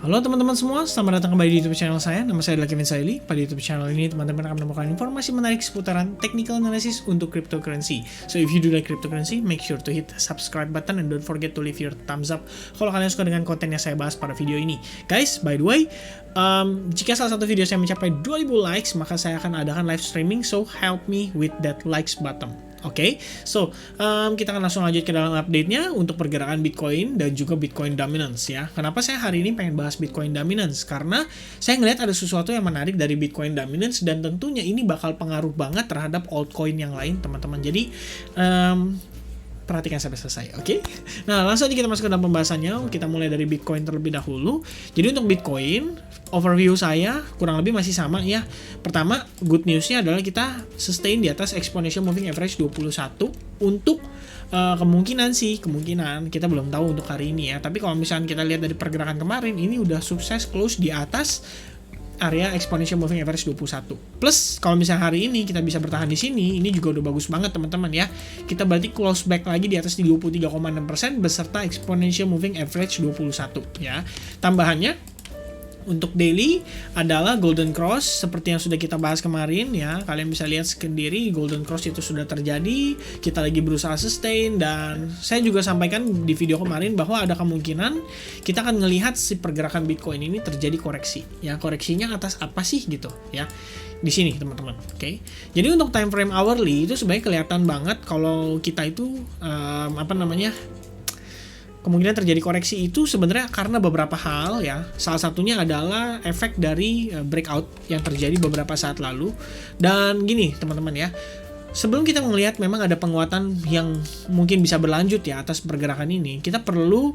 Halo teman-teman semua, selamat datang kembali di YouTube channel saya. Nama saya adalah Kevin Saili. Pada YouTube channel ini, teman-teman akan menemukan informasi menarik seputaran technical analysis untuk cryptocurrency. So if you do like cryptocurrency, make sure to hit subscribe button and don't forget to leave your thumbs up kalau kalian suka dengan konten yang saya bahas pada video ini. Guys, by the way, jika salah satu video saya mencapai 2000 likes, maka saya akan adakan live streaming. So help me with that likes button. Oke, so kita akan langsung lanjut ke dalam update-nya untuk pergerakan Bitcoin dan juga Bitcoin dominance ya. Kenapa saya hari ini pengen bahas Bitcoin dominance? Karena saya ngelihat ada sesuatu yang menarik dari Bitcoin dominance dan tentunya ini bakal pengaruh banget terhadap altcoin yang lain, teman-teman. Jadi perhatikan sampai selesai, oke? Nah, langsung aja kita masuk ke dalam pembahasannya. Kita mulai dari Bitcoin terlebih dahulu. Jadi untuk Bitcoin, overview saya kurang lebih masih sama ya. Pertama, good news-nya adalah kita sustain di atas exponential moving average 21 untuk kemungkinan kita belum tahu untuk hari ini ya. Tapi kalau misalnya kita lihat dari pergerakan kemarin, ini udah sukses close di atas area exponential moving average 21. Plus kalau misalnya hari ini kita bisa bertahan di sini, ini juga udah bagus banget teman-teman ya. Kita berarti close back lagi di atas 23,6% beserta exponential moving average 21 ya. Tambahannya untuk daily adalah golden cross seperti yang sudah kita bahas kemarin ya. Kalian bisa lihat sendiri golden cross itu sudah terjadi. Kita lagi berusaha sustain dan saya juga sampaikan di video kemarin bahwa ada kemungkinan kita akan melihat si pergerakan Bitcoin ini terjadi koreksi. Ya, koreksinya atas apa sih gitu ya. Di sini teman-teman. Oke. Jadi untuk time frame hourly itu sebenarnya kelihatan banget kalau kita itu kemungkinan terjadi koreksi itu sebenarnya karena beberapa hal ya. Salah satunya adalah efek dari breakout yang terjadi beberapa saat lalu. Dan gini teman-teman ya, sebelum kita melihat memang ada penguatan yang mungkin bisa berlanjut ya atas pergerakan ini, kita perlu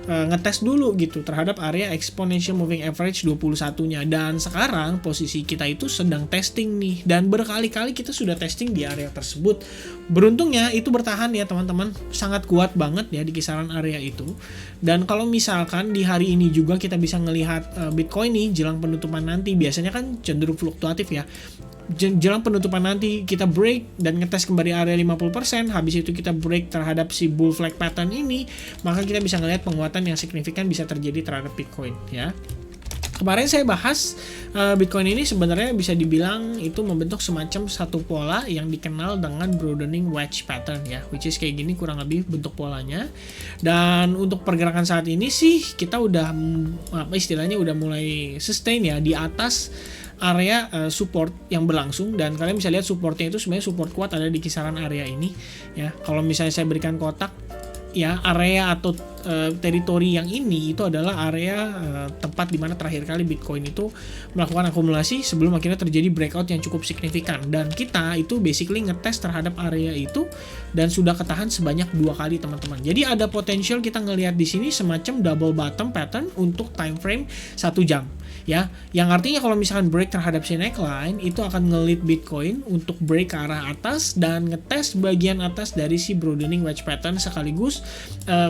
ngetes dulu gitu terhadap area exponential moving average 21-nya. Dan sekarang posisi kita itu sedang testing nih, dan berkali-kali kita sudah testing di area tersebut. Beruntungnya itu bertahan ya teman-teman, sangat kuat banget ya di kisaran area itu. Dan kalau misalkan di hari ini juga kita bisa ngelihat Bitcoin nih jelang penutupan nanti, biasanya kan cenderung fluktuatif ya. Jelang penutupan nanti kita break dan ngetes kembali area 50%, habis itu kita break terhadap si bull flag pattern ini, maka kita bisa ngelihat penguatan yang signifikan bisa terjadi terhadap Bitcoin ya. Kemarin saya bahas Bitcoin ini sebenarnya bisa dibilang itu membentuk semacam satu pola yang dikenal dengan broadening wedge pattern ya, which is kayak gini kurang lebih bentuk polanya. Dan untuk pergerakan saat ini sih kita udah istilahnya udah mulai sustain ya di atas area support yang berlangsung, dan kalian bisa lihat supportnya itu sebenarnya support kuat ada di kisaran area ini ya. Kalau misalnya saya berikan kotak ya, area atau teritori yang ini itu adalah area tempat dimana terakhir kali Bitcoin itu melakukan akumulasi sebelum akhirnya terjadi breakout yang cukup signifikan, dan kita itu basically ngetes terhadap area itu dan sudah ketahan sebanyak 2 kali teman-teman. Jadi ada potensial kita ngelihat di sini semacam double bottom pattern untuk time frame 1 jam ya, yang artinya kalau misalkan break terhadap si neckline itu akan nge-lead Bitcoin untuk break ke arah atas dan ngetes bagian atas dari si broadening wedge pattern sekaligus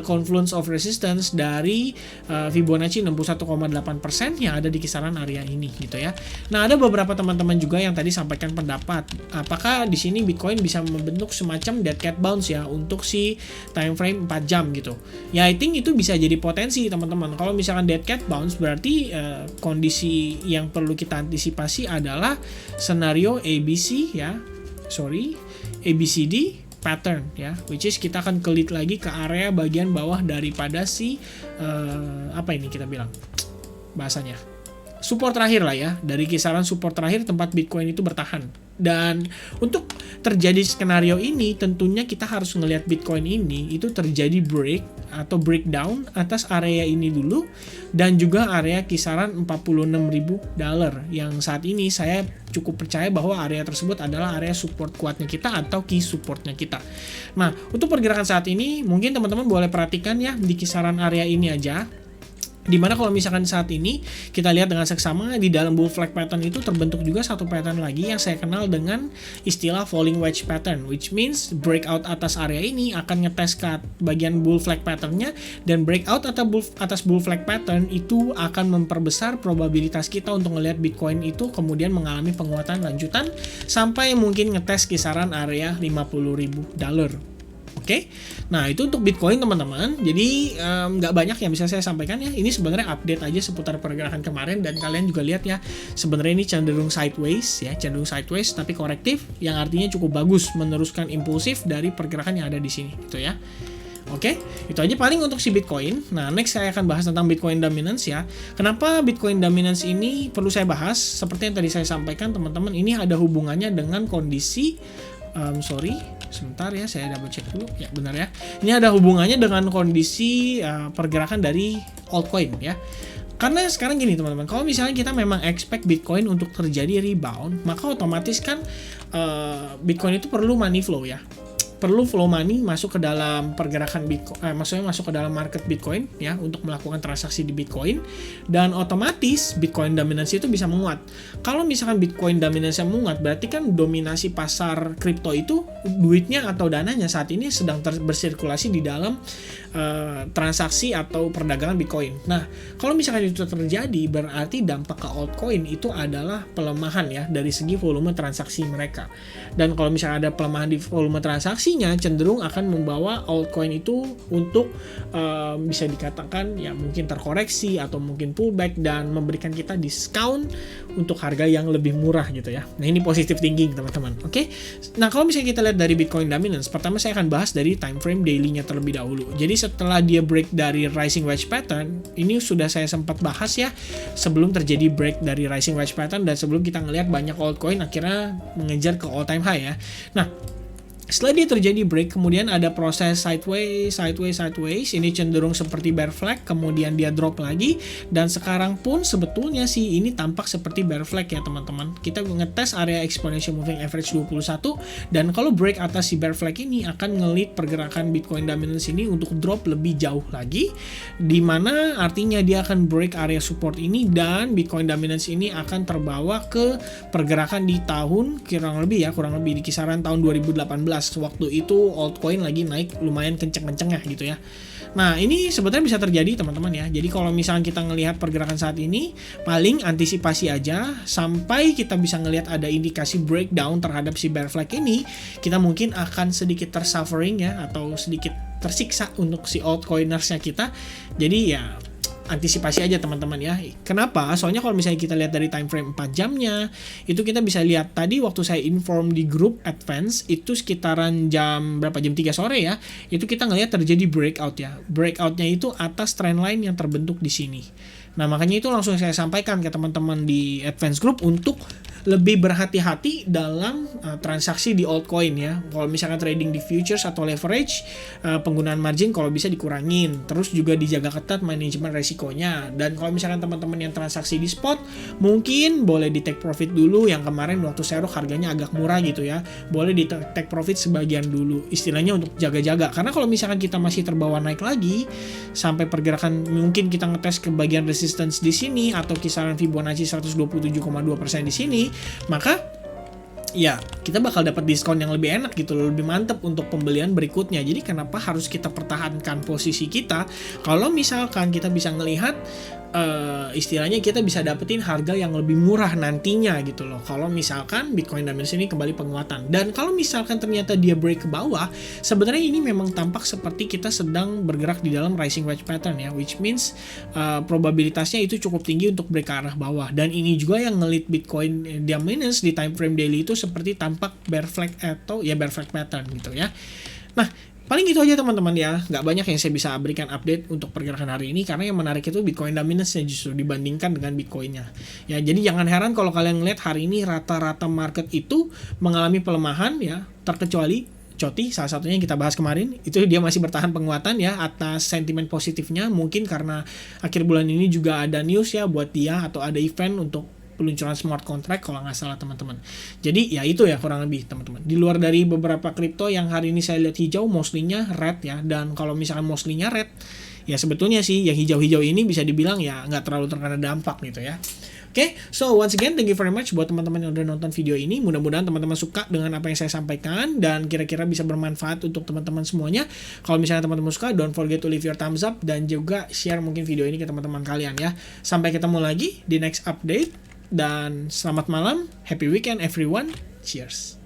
confluence of resistance dari Fibonacci 61,8% yang ada di kisaran area ini gitu ya. Nah, ada beberapa teman-teman juga yang tadi sampaikan pendapat apakah di sini Bitcoin bisa membentuk semacam dead cat bounce ya untuk si time frame 4 jam gitu. Ya, I think itu bisa jadi potensi teman-teman. Kalau misalkan dead cat bounce berarti kondisi yang perlu kita antisipasi adalah senario ABCD pattern ya, which is kita akan kelit lagi ke area bagian bawah daripada si kita bilang bahasanya support terakhir lah ya, dari kisaran support terakhir tempat Bitcoin itu bertahan. Dan untuk terjadi skenario ini tentunya kita harus ngelihat Bitcoin ini itu terjadi break atau breakdown atas area ini dulu, dan juga area kisaran $46.000 yang saat ini saya cukup percaya bahwa area tersebut adalah area support kuatnya kita atau key supportnya kita. Nah, untuk pergerakan saat ini mungkin teman-teman boleh perhatikan ya di kisaran area ini aja. Dimana kalau misalkan saat ini kita lihat dengan seksama di dalam bull flag pattern itu terbentuk juga satu pattern lagi yang saya kenal dengan istilah falling wedge pattern, which means breakout atas area ini akan ngetes ke bagian bull flag patternnya, dan breakout atas bull flag pattern itu akan memperbesar probabilitas kita untuk melihat Bitcoin itu kemudian mengalami penguatan lanjutan sampai mungkin ngetes kisaran area $50.000 Oke, nah itu untuk Bitcoin teman-teman. Jadi nggak banyak yang bisa saya sampaikan ya. Ini sebenarnya update aja seputar pergerakan kemarin, dan kalian juga lihat ya, sebenarnya ini cenderung sideways ya, cenderung sideways tapi korektif, yang artinya cukup bagus meneruskan impulsif dari pergerakan yang ada di sini, gitu ya. Oke, itu aja paling untuk si Bitcoin. Nah, next saya akan bahas tentang Bitcoin dominance ya. Kenapa Bitcoin dominance ini perlu saya bahas? Seperti yang tadi saya sampaikan teman-teman, ini ada hubungannya dengan kondisi sebentar ya, saya double check dulu. Ya, benar ya. Ini ada hubungannya dengan kondisi pergerakan dari altcoin ya. Karena sekarang gini teman-teman, kalau misalnya kita memang expect Bitcoin untuk terjadi rebound, maka otomatis kan Bitcoin itu perlu money flow ya. Perlu flow money masuk ke dalam pergerakan Bitcoin, maksudnya masuk ke dalam market Bitcoin ya, untuk melakukan transaksi di Bitcoin, dan otomatis Bitcoin dominance itu bisa menguat. Kalau misalkan Bitcoin dominance menguat, berarti kan dominasi pasar kripto itu duitnya atau dananya saat ini sedang bersirkulasi di dalam transaksi atau perdagangan Bitcoin. Nah, kalau misalkan itu terjadi, berarti dampak ke altcoin itu adalah pelemahan ya dari segi volume transaksi mereka. Dan kalau misalnya ada pelemahan di volume transaksinya, cenderung akan membawa altcoin itu untuk bisa dikatakan ya mungkin terkoreksi atau mungkin pullback, dan memberikan kita diskon untuk harga yang lebih murah gitu ya. Nah, ini positive thinking teman-teman. Oke. Nah, kalau misalnya kita lihat dari Bitcoin dominance, pertama saya akan bahas dari time frame daily-nya terlebih dahulu. Jadi setelah dia break dari rising wedge pattern, ini sudah saya sempat bahas ya sebelum terjadi break dari rising wedge pattern, dan sebelum kita ngelihat banyak altcoin akhirnya mengejar ke all time high ya. Nah, setelah dia terjadi break, kemudian ada proses sideways. Ini cenderung seperti bear flag, kemudian dia drop lagi, dan sekarang pun sebetulnya sih ini tampak seperti bear flag ya teman-teman. Kita ngetes area exponential moving average 21, dan kalau break atas si bear flag ini akan ngelit pergerakan Bitcoin dominance ini untuk drop lebih jauh lagi, dimana artinya dia akan break area support ini, dan Bitcoin dominance ini akan terbawa ke pergerakan di tahun kurang lebih di kisaran tahun 2018. Waktu itu altcoin lagi naik lumayan kenceng-kencengnya gitu ya. Nah, ini sebetulnya bisa terjadi teman-teman ya. Jadi kalau misalnya kita ngelihat pergerakan saat ini, paling antisipasi aja sampai kita bisa ngelihat ada indikasi breakdown terhadap si bear flag ini, kita mungkin akan sedikit tersuffering ya, atau sedikit tersiksa untuk si altcoinersnya kita. Jadi ya antisipasi aja teman-teman ya. Kenapa? Soalnya kalau misalnya kita lihat dari time frame 4 jamnya, itu kita bisa lihat tadi waktu saya inform di grup advance, itu sekitaran jam 3 sore ya, itu kita ngelihat terjadi breakout ya. Breakoutnya itu atas trendline yang terbentuk di sini. Nah, makanya itu langsung saya sampaikan ke teman-teman di advance group untuk lebih berhati-hati dalam transaksi di altcoin ya. Kalau misalkan trading di futures atau leverage, penggunaan margin kalau bisa dikurangin, terus juga dijaga ketat manajemen resikonya. Dan kalau misalkan teman-teman yang transaksi di spot, mungkin boleh di take profit dulu. Yang kemarin waktu serok harganya agak murah gitu ya, boleh di take profit sebagian dulu, istilahnya untuk jaga-jaga. Karena kalau misalkan kita masih terbawa naik lagi sampai pergerakan, mungkin kita ngetes ke bagian resistance di sini atau kisaran Fibonacci 127,2% di sini, maka ya kita bakal dapat diskon yang lebih enak gitu loh, lebih mantep untuk pembelian berikutnya. Jadi kenapa harus kita pertahankan posisi kita kalau misalkan kita bisa ngelihat istilahnya kita bisa dapetin harga yang lebih murah nantinya gitu loh, kalau misalkan Bitcoin dominance ini kembali penguatan. Dan kalau misalkan ternyata dia break ke bawah, sebenarnya ini memang tampak seperti kita sedang bergerak di dalam rising wedge pattern ya, which means probabilitasnya itu cukup tinggi untuk break ke arah bawah. Dan ini juga yang ngelit Bitcoin dominance di time frame daily itu seperti tampak bear flag atau ya bear flag pattern gitu ya. Nah, paling gitu aja teman-teman ya, nggak banyak yang saya bisa berikan update untuk pergerakan hari ini, karena yang menarik itu Bitcoin dominance-nya justru dibandingkan dengan Bitcoin-nya. Ya, jadi jangan heran kalau kalian ngeliat hari ini rata-rata market itu mengalami pelemahan ya, terkecuali COTI, salah satunya yang kita bahas kemarin, itu dia masih bertahan penguatan ya atas sentimen positifnya, mungkin karena akhir bulan ini juga ada news ya buat dia, atau ada event untuk peluncuran smart contract kalau nggak salah teman-teman. Jadi ya itu ya kurang lebih teman-teman. Di luar dari beberapa kripto yang hari ini saya lihat hijau, mostly-nya red ya. Dan kalau misalkan mostly-nya red, ya sebetulnya sih yang hijau-hijau ini bisa dibilang ya nggak terlalu terkena dampak gitu ya. Oke, so once again thank you very much buat teman-teman yang udah nonton video ini. Mudah-mudahan teman-teman suka dengan apa yang saya sampaikan dan kira-kira bisa bermanfaat untuk teman-teman semuanya. Kalau misalnya teman-teman suka, don't forget to leave your thumbs up dan juga share mungkin video ini ke teman-teman kalian ya. Sampai ketemu lagi di next update. Dan selamat malam, happy weekend everyone, cheers.